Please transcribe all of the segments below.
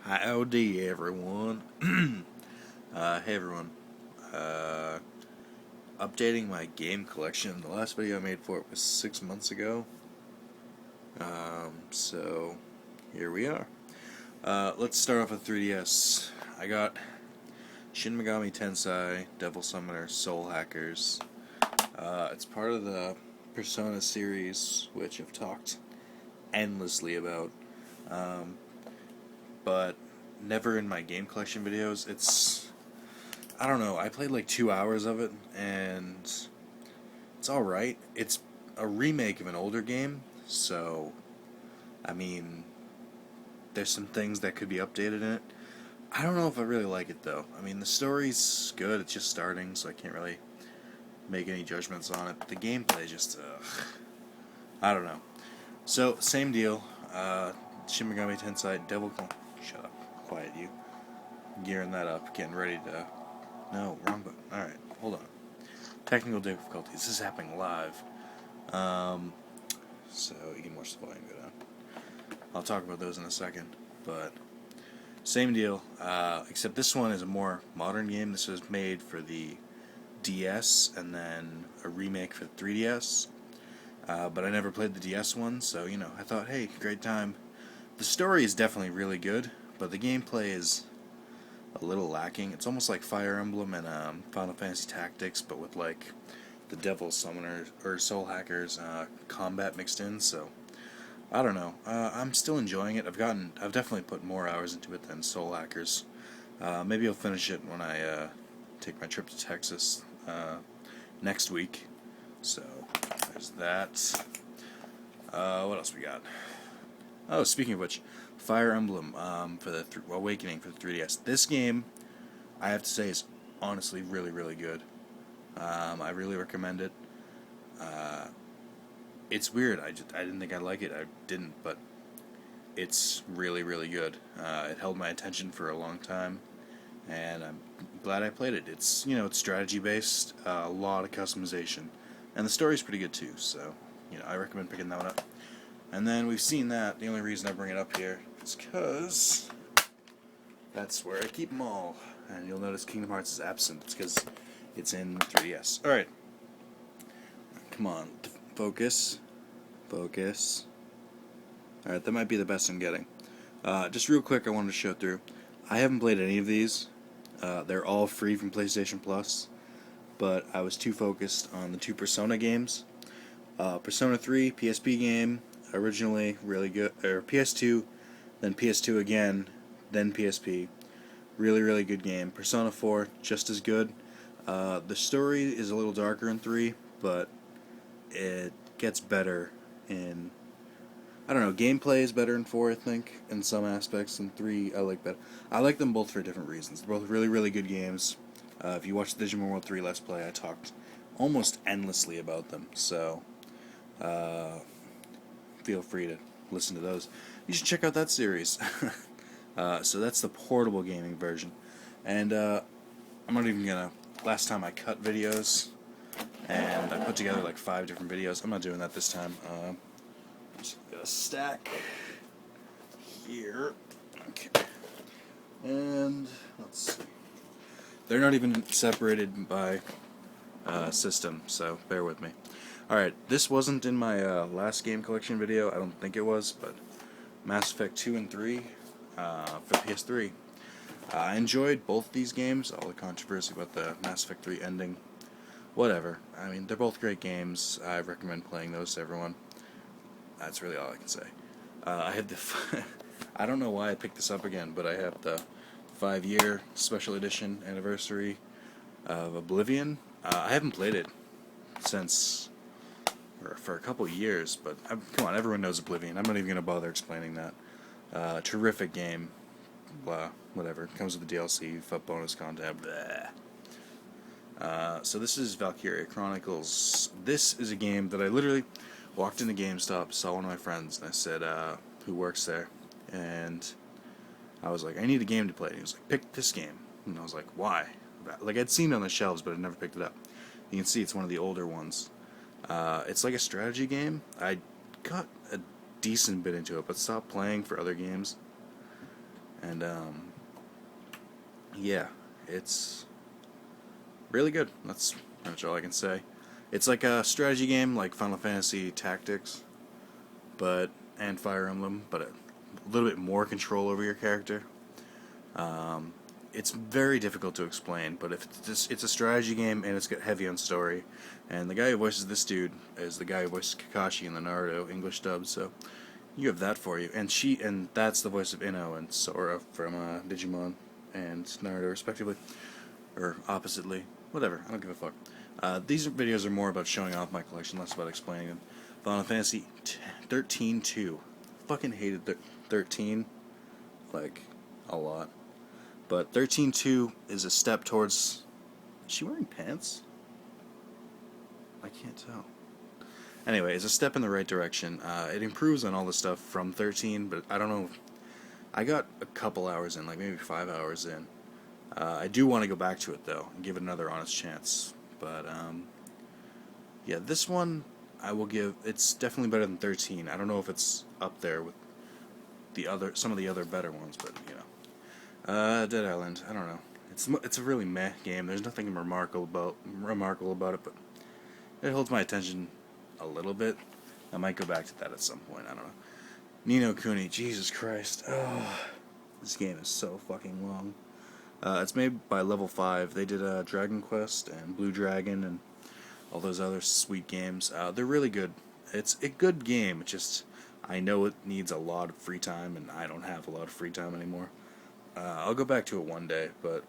Howdy, everyone. Hey, everyone. Uh, Updating my game collection. The last video I made for it was 6 months ago. So here we are. Let's start off with 3DS. I got Shin Megami Tensei, Devil Summoner, Soul Hackers. It's part of the Persona series, which I've talked endlessly about. But never in my game collection videos. I don't know, I played like 2 hours of it, and it's alright. It's a remake of an older game, so, I mean, there's some things that could be updated in it. I don't know if I really like it, though. I mean, the story's good, it's just starting, so I can't really make any judgments on it. The gameplay just, I don't know. So, same deal. Shin Megami Tensei, Shut up. Quiet, you. Gearing that up, getting ready to... No, wrong button. Alright, hold on. Technical difficulties. This is happening live. So you can watch the volume go down. I'll talk about those in a second. But, same deal. Except this one is a more modern game. This was made for the DS, and then a remake for the 3DS. But I never played the DS one, so, I thought, hey, great time. The story is definitely really good, but the gameplay is a little lacking. It's almost like Fire Emblem and Final Fantasy Tactics, but with like the Devil Summoner or Soul Hackers combat mixed in. So I don't know. I'm still enjoying it. I've definitely put more hours into it than Soul Hackers. Maybe I'll finish it when I take my trip to Texas next week. So there's that. What else we got? Oh, speaking of which, Fire Emblem for the Awakening for the 3DS. This game, I have to say, is honestly really, really good. I really recommend it. It's weird. I didn't think I'd like it. I didn't, but it's really, really good. It held my attention for a long time, and I'm glad I played it. It's it's strategy based, a lot of customization, and the story's pretty good too. So I recommend picking that one up. And then we've seen that. The only reason I bring it up here is because that's where I keep them all. And you'll notice Kingdom Hearts is absent. It's because it's in 3DS. Alright. Come on. Focus. Focus. Alright, that might be the best I'm getting. Just real quick, I wanted to show through. I haven't played any of these. They're all free from PlayStation Plus. But I was too focused on the two Persona games. Persona 3, PSP game. Originally really good, or PS2, then PS2 again, then PSP. Really, really good game. Persona 4, just as good. The story is a little darker in 3, but it gets better in... I don't know, gameplay is better in 4, I think, in some aspects. In 3, I like better. I like them both for different reasons. They're both really, really good games. If you watch the Digimon World 3 Let's Play, I talked almost endlessly about them, so... feel free to listen to those. You should check out that series. So that's the portable gaming version. And I'm not even gonna... Last time I cut videos, and I put together like 5 different videos. I'm not doing that this time. Just got a stack here. Okay. And let's see. They're not even separated by system, so bear with me. Alright, this wasn't in my last game collection video, I don't think it was, but Mass Effect 2 and 3 for PS3. I enjoyed both these games, all the controversy about the Mass Effect 3 ending. Whatever. I mean, they're both great games. I recommend playing those to everyone. That's really all I can say. I have the... I don't know why I picked this up again, but I have the 5-year special edition anniversary of Oblivion. I haven't played it since... for a couple years, but come on, everyone knows Oblivion. I'm not even going to bother explaining that. Terrific game. Blah, whatever. Comes with the DLC, bonus content. So this is Valkyria Chronicles. This is a game that I literally walked into GameStop, saw one of my friends, and I said, who works there, and I was like, I need a game to play. And he was like, pick this game. And I was like, why? Like, I'd seen it on the shelves, but I'd never picked it up. You can see it's one of the older ones. It's like a strategy game. I got a decent bit into it, but stopped playing for other games. And yeah, it's really good. That's pretty much all I can say. It's like a strategy game, like Final Fantasy Tactics, and Fire Emblem, but a little bit more control over your character. Um, it's very difficult to explain, but if it's a strategy game and it's got heavy on story, and the guy who voices this dude is the guy who voices Kakashi in the Naruto English dub, so you have that for you. And that's the voice of Ino and Sora from Digimon and Naruto, respectively, or oppositely, whatever. I don't give a fuck. These videos are more about showing off my collection, less about explaining them. Final Fantasy 13-2. Fucking hated 13, like, a lot. But 13-2 is a step towards... Is she wearing pants? I can't tell. Anyway, it's a step in the right direction. It improves on all the stuff from 13, but I don't know. I got a couple hours in, like maybe 5 hours in. I do want to go back to it, though, and give it another honest chance. But, yeah, this one I will give... It's definitely better than 13. I don't know if it's up there with some of the other better ones, but, you know. Dead Island. I don't know. It's a really meh game. There's nothing remarkable about it, but it holds my attention a little bit. I might go back to that at some point. I don't know. Ni no Kuni. Jesus Christ. Oh, this game is so fucking long. It's made by Level 5. They did Dragon Quest and Blue Dragon and all those other sweet games. They're really good. It's a good game. Just I know it needs a lot of free time, and I don't have a lot of free time anymore. I'll go back to it one day, but...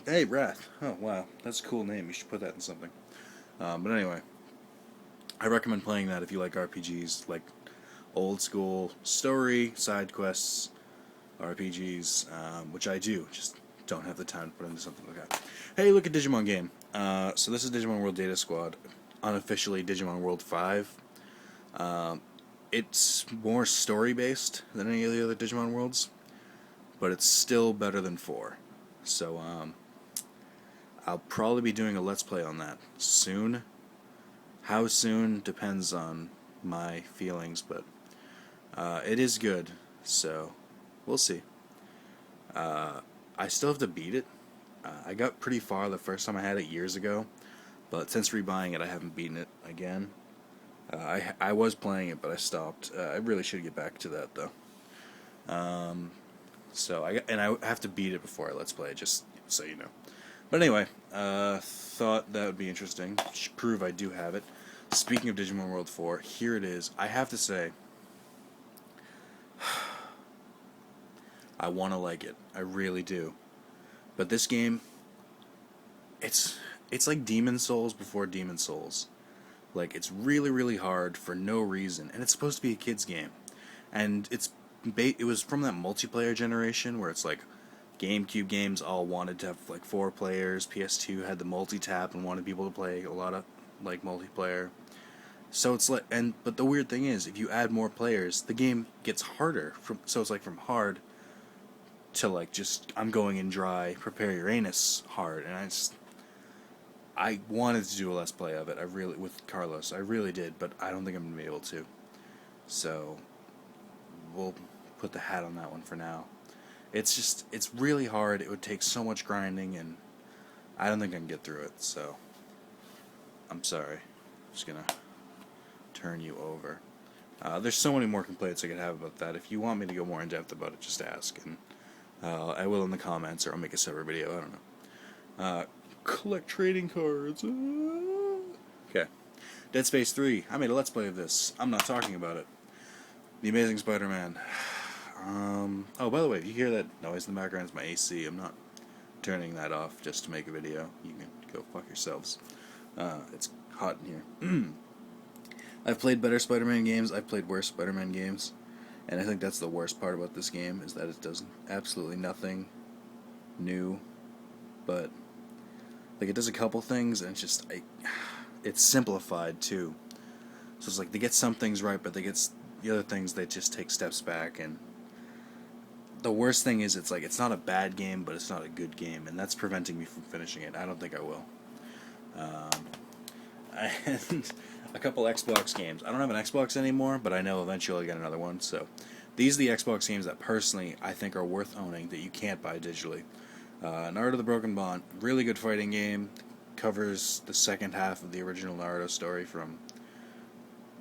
Hey, Wrath. Oh, wow. That's a cool name. You should put that in something. But anyway, I recommend playing that if you like RPGs, like old school story, side quests, RPGs, which I do. Just don't have the time to put into something like that. Hey, look at Digimon game. So this is Digimon World Data Squad, unofficially Digimon World 5. It's more story-based than any of the other Digimon Worlds, but it's still better than 4. So, I'll probably be doing a Let's Play on that soon. How soon depends on my feelings, but it is good, so we'll see. I still have to beat it. I got pretty far the first time I had it years ago, but since rebuying it, I haven't beaten it again. I was playing it, but I stopped. I really should get back to that, though. So I have to beat it before I Let's Play it, just so you know. But anyway, thought that would be interesting. Should prove I do have it. Speaking of Digimon World 4, here it is. I have to say, I want to like it. I really do. But this game, it's like Demon Souls before Demon Souls. Like, it's really, really hard for no reason. And it's supposed to be a kid's game. And it was from that multiplayer generation where it's like GameCube games all wanted to have like 4 players. PS2 had the multi-tap and wanted people to play a lot of like multiplayer. So it's like, but the weird thing is, if you add more players, the game gets harder. So it's like from hard to like just I'm going in dry, prepare your anus hard, and I wanted to do a Let's Play of it. With Carlos, I really did, but I don't think I'm gonna be able to. So we'll put the hat on that one for now. It's really hard. It would take so much grinding, and I don't think I can get through it, so I'm sorry. I'm just gonna turn you over. There's so many more complaints I could have about that. If you want me to go more in depth about it, just ask, and I will in the comments, or I'll make a separate video. I don't know. Collect trading cards. Okay. Dead Space 3. I made a Let's Play of this. I'm not talking about it. The Amazing Spider-Man. Oh, by the way, if you hear that noise in the background, it's my AC. I'm not turning that off just to make a video. You can go fuck yourselves. It's hot in here. I've played better Spider-Man games. I've played worse Spider-Man games. And I think that's the worst part about this game, is that it does absolutely nothing new. But, like, it does a couple things, and it's just, it's simplified, too. So it's like, they get some things right, but the other things, they just take steps back, and the worst thing is, it's like, it's not a bad game, but it's not a good game, and that's preventing me from finishing it. I don't think I will. And a couple Xbox games. I don't have an Xbox anymore, but I know eventually I'll get another one, so These are the Xbox games that personally I think are worth owning that you can't buy digitally. Naruto: The Broken Bond, really good fighting game, covers the second half of the original Naruto story from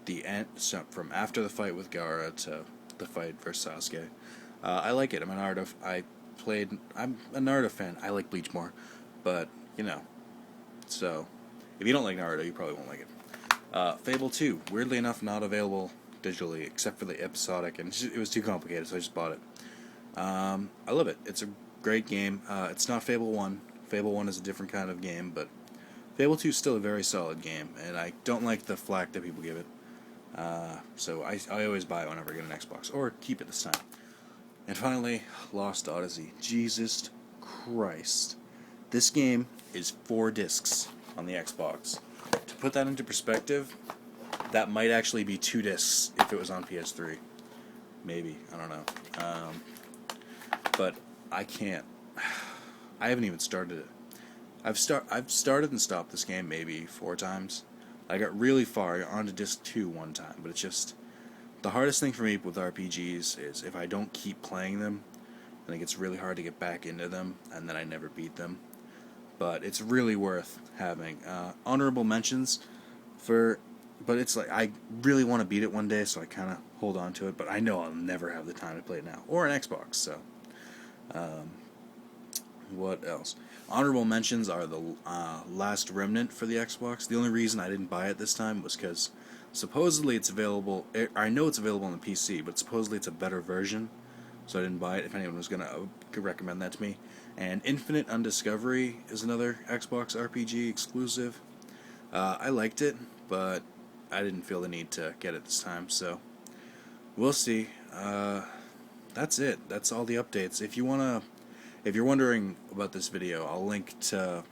the end, so from after the fight with Gaara to the fight versus Sasuke. I like it. I'm a Naruto fan. I like Bleach more, but you know. So, if you don't like Naruto, you probably won't like it. Fable 2, weirdly enough, not available digitally except for the episodic, and it was too complicated, so I just bought it. I love it. It's a great game. It's not Fable 1. Fable 1 is a different kind of game, but Fable 2 is still a very solid game, and I don't like the flack that people give it. So I always buy it whenever I get an Xbox, or keep it this time. And finally, Lost Odyssey. Jesus Christ. This game is 4 discs on the Xbox. To put that into perspective, that might actually be 2 discs if it was on PS3. Maybe. I don't know. But I can't. I haven't even started it. I've started and stopped this game maybe 4 times. I got really far onto disc 2 one time, but it's just the hardest thing for me with RPGs is if I don't keep playing them, then it gets really hard to get back into them, and then I never beat them. But it's really worth having. Honorable mentions but it's like I really want to beat it one day, so I kind of hold on to it. But I know I'll never have the time to play it now, or an Xbox. So, what else? Honorable mentions are the Last Remnant for the Xbox. The only reason I didn't buy it this time was because supposedly it's available. I know it's available on the PC, but supposedly it's a better version, so I didn't buy it. If anyone was could recommend that to me. And Infinite Undiscovery is another Xbox RPG exclusive. I liked it, but I didn't feel the need to get it this time, so we'll see. That's it. That's all the updates. If you're wondering about this video, I'll link to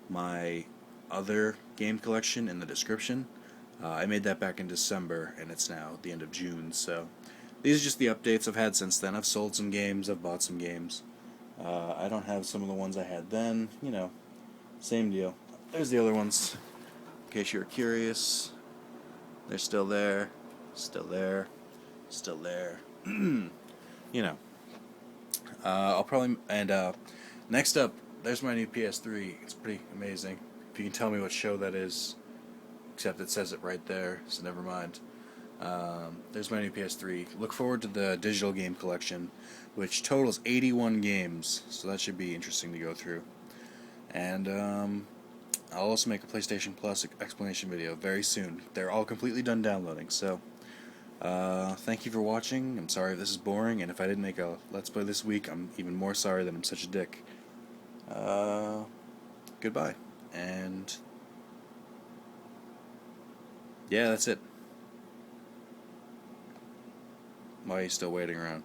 my other game collection in the description. I made that back in December, and it's now the end of June, so these are just the updates I've had since then. I've sold some games, I've bought some games. I don't have some of the ones I had then, same deal. There's the other ones, in case you're curious. They're still there, still there, still there. I'll probably, and next up, there's my new PS3. It's pretty amazing. If you can tell me what show that is, except it says it right there, so never mind. There's my new PS3. Look forward to the digital game collection, which totals 81 games, so that should be interesting to go through. And I'll also make a PlayStation Plus explanation video very soon. They're all completely done downloading, so thank you for watching. I'm sorry if this is boring, and if I didn't make a Let's Play this week, I'm even more sorry that I'm such a dick. Goodbye. And yeah, that's it. Why are you still waiting around?